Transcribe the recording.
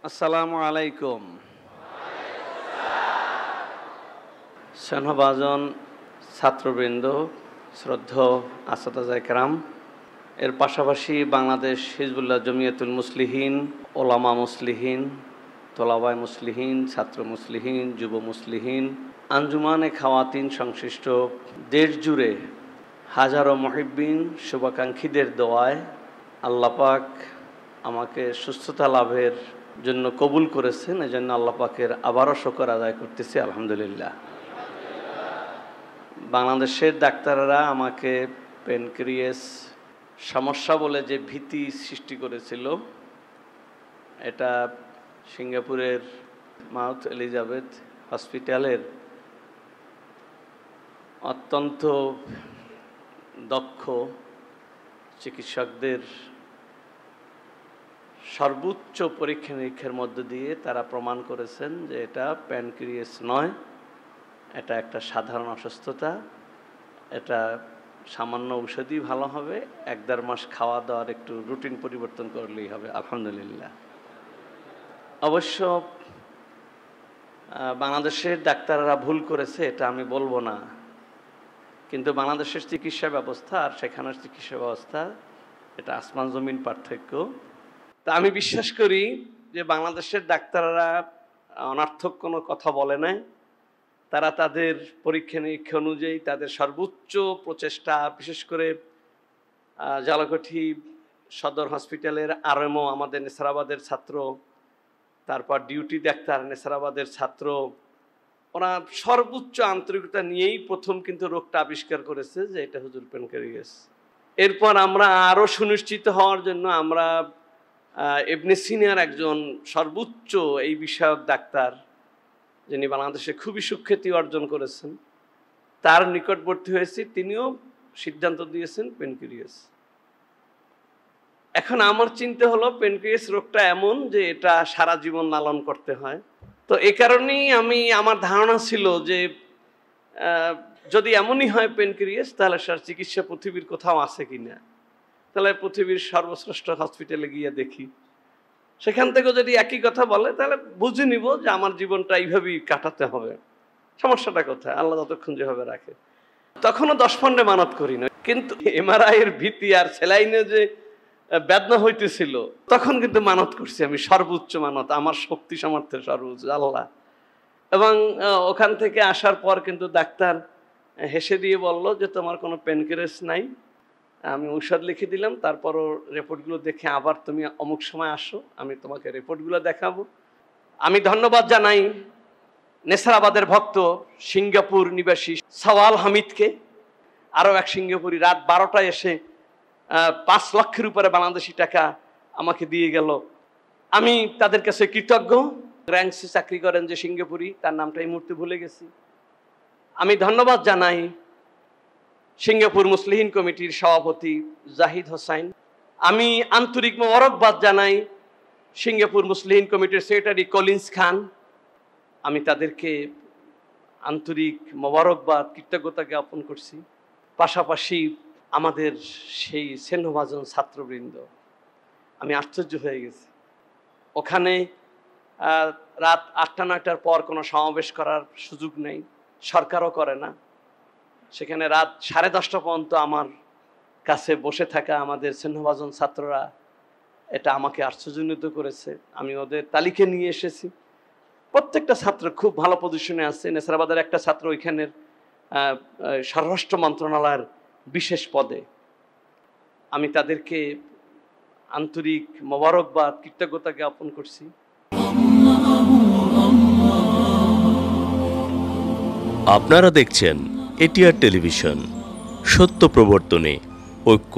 আসসালামু আলাইকুম। স্নেহভাজন ছাত্রবৃন্দ, শ্রদ্ধেয় আসাতাজায়ে কেরাম, এর পাশাপাশি বাংলাদেশ হিজবুল্লাহ জমিয়াতুল মুসলিহিন, ওলামা মুসলিহিন, তোলাবায়ে মুসলিহিন, ছাত্র মুসলিহিন, যুব মুসলিহিন, আঞ্জুমানে খাওয়াতিন সংশ্লিষ্ট দেশ জুড়ে হাজারো মুহিব্বিন শুভাকাঙ্ক্ষীদের দোয়ায় আল্লাহ পাক আমাকে সুস্থতা লাভের জন্য কবুল করেছেন। এজন্য আল্লাহ পাকের আবারও শুকর আদায় করতেছি, আলহামদুলিল্লাহ। বাংলাদেশের ডাক্তাররা আমাকে প্যানক্রিয়াস সমস্যা বলে যে ভীতি সৃষ্টি করেছিল, এটা সিঙ্গাপুরের মাউথ এলিজাবেথ হসপিটালের অত্যন্ত দক্ষ চিকিৎসকদের সর্বোচ্চ পরীক্ষা নিরীক্ষার মধ্য দিয়ে তারা প্রমাণ করেছেন যে এটা প্যানক্রিয়াস নয়, এটা একটা সাধারণ অসুস্থতা। এটা সামান্য ঔষধই ভালো হবে, 1-1.5 মাস খাওয়া দাওয়ার একটু রুটিন পরিবর্তন করলেই হবে, আলহামদুলিল্লাহ। অবশ্য বাংলাদেশের ডাক্তাররা ভুল করেছে এটা আমি বলবো না, কিন্তু বাংলাদেশের চিকিৎসা ব্যবস্থা আর সেখানের চিকিৎসা ব্যবস্থা এটা আসমান জমিন পার্থক্য। তা আমি বিশ্বাস করি যে বাংলাদেশের ডাক্তাররা অনর্থক কোনো কথা বলে নাই। তারা তাদের পরীক্ষা নিরীক্ষা অনুযায়ী তাদের সর্বোচ্চ প্রচেষ্টা, বিশেষ করে জালাকঠি সদর হসপিটালের আরএমও আমাদের নেসারাবাদের ছাত্র, তারপর ডিউটি ডাক্তার নেসারাবাদের ছাত্র, ওরা সর্বোচ্চ আন্তরিকতা নিয়েই প্রথম কিন্তু রোগটা আবিষ্কার করেছে যে এটা হুজুর প্যানক্রিয়াস। এরপর আমরা আরও সুনিশ্চিত হওয়ার জন্য আমরা ইবনে সিনার একজন সর্বোচ্চ এই বিষয়ক ডাক্তার, যিনি বাংলাদেশে খুবই সুখ্যাতি অর্জন করেছেন, তার নিকটবর্তী হয়েছি। তিনিও সিদ্ধান্ত দিয়েছেন প্যানক্রিয়াস। এখন আমার চিন্তা হলো প্যানক্রিয়াস রোগটা এমন যে এটা সারা জীবন লালন করতে হয়। তো এই কারণেই আমার ধারণা ছিল যে যদি এমনই হয় প্যানক্রিয়াস, তাহলে সার চিকিৎসা পৃথিবীর কোথাও আছে কিনা, তাহলে পৃথিবীর সর্বশ্রেষ্ঠ হসপিটালে গিয়ে দেখি। সেখান থেকেও যদি একই কথা বলে তাহলে বুঝে নিব যে আমার জীবনটা এইভাবেই কাটাতে হবে। সমস্যাটা কোথায়, আল্লাহ যতক্ষণ যেভাবে রাখে। তখনও 10 পণ্ডে মানত করি না, কিন্তু এমআরআই এর ভীতি আর সেলাইনে যে বেদনা হইতেছিল তখন কিন্তু মানত করছি আমি, সর্বোচ্চ মানত, আমার শক্তি সামর্থ্যের সর্বোচ্চ আল্লাহ। এবং ওখান থেকে আসার পর কিন্তু ডাক্তার হেসে দিয়ে বলল যে তোমার কোনো প্যানক্রিয়াস নাই। আমি ঔষধ লিখে দিলাম, তারপরও রিপোর্টগুলো দেখে আবার তুমি অমুক সময় আসো, আমি তোমাকে রিপোর্টগুলো দেখাবো। আমি ধন্যবাদ জানাই নেসারাবাদের ভক্ত সিঙ্গাপুর নিবাসী সওয়াল হামিদকে, আরও এক সিঙ্গাপুরি রাত 12টায় এসে 5 লক্ষের উপরে বাংলাদেশি টাকা আমাকে দিয়ে গেল। আমি তাদের কাছে কৃতজ্ঞ। র্যাঙ্কসে চাকরি করেন যে সিঙ্গাপুরি, তার নামটা এই মুহূর্তে ভুলে গেছি। আমি ধন্যবাদ জানাই সিঙ্গাপুর মুসলিহিন কমিটির সভাপতি জাহিদ হোসাইন। আমি আন্তরিক মোবারকবাদ জানাই সিঙ্গাপুর মুসলিহিন কমিটির সেক্রেটারি কলিন্স খান। আমি তাদেরকে আন্তরিক মোবারকবাদ, কৃতজ্ঞতা জ্ঞাপন করছি। পাশাপাশি আমাদের সেই স্নেহভাজন ছাত্রবৃন্দ, আমি আশ্চর্য হয়ে গেছি। ওখানে রাত 8টা-9টার পর কোনো সমাবেশ করার সুযোগ নেই, সরকারও করে না। সেখানে রাত 10:30 পর্যন্ত আমার কাছে বসে থাকা আমাদের স্নেহভাজন ছাত্ররা, এটা আমাকে আশ্চর্যান্বিত করেছে। আমি ওদের তালিকা নিয়ে এসেছি। প্রত্যেকটা ছাত্র খুব ভালো পজিশনে আছে। নেসারাবাদের একটা ছাত্র ওইখানের স্বরাষ্ট্র মন্ত্রণালয়ের বিশেষ পদে। আমি তাদেরকে আন্তরিক মোবারকবাদ, কৃতজ্ঞতা জ্ঞাপন করছি। আপনারা দেখছেন এটিআর টেলিভিশন, সত্য প্রবর্তনে ঐক্য।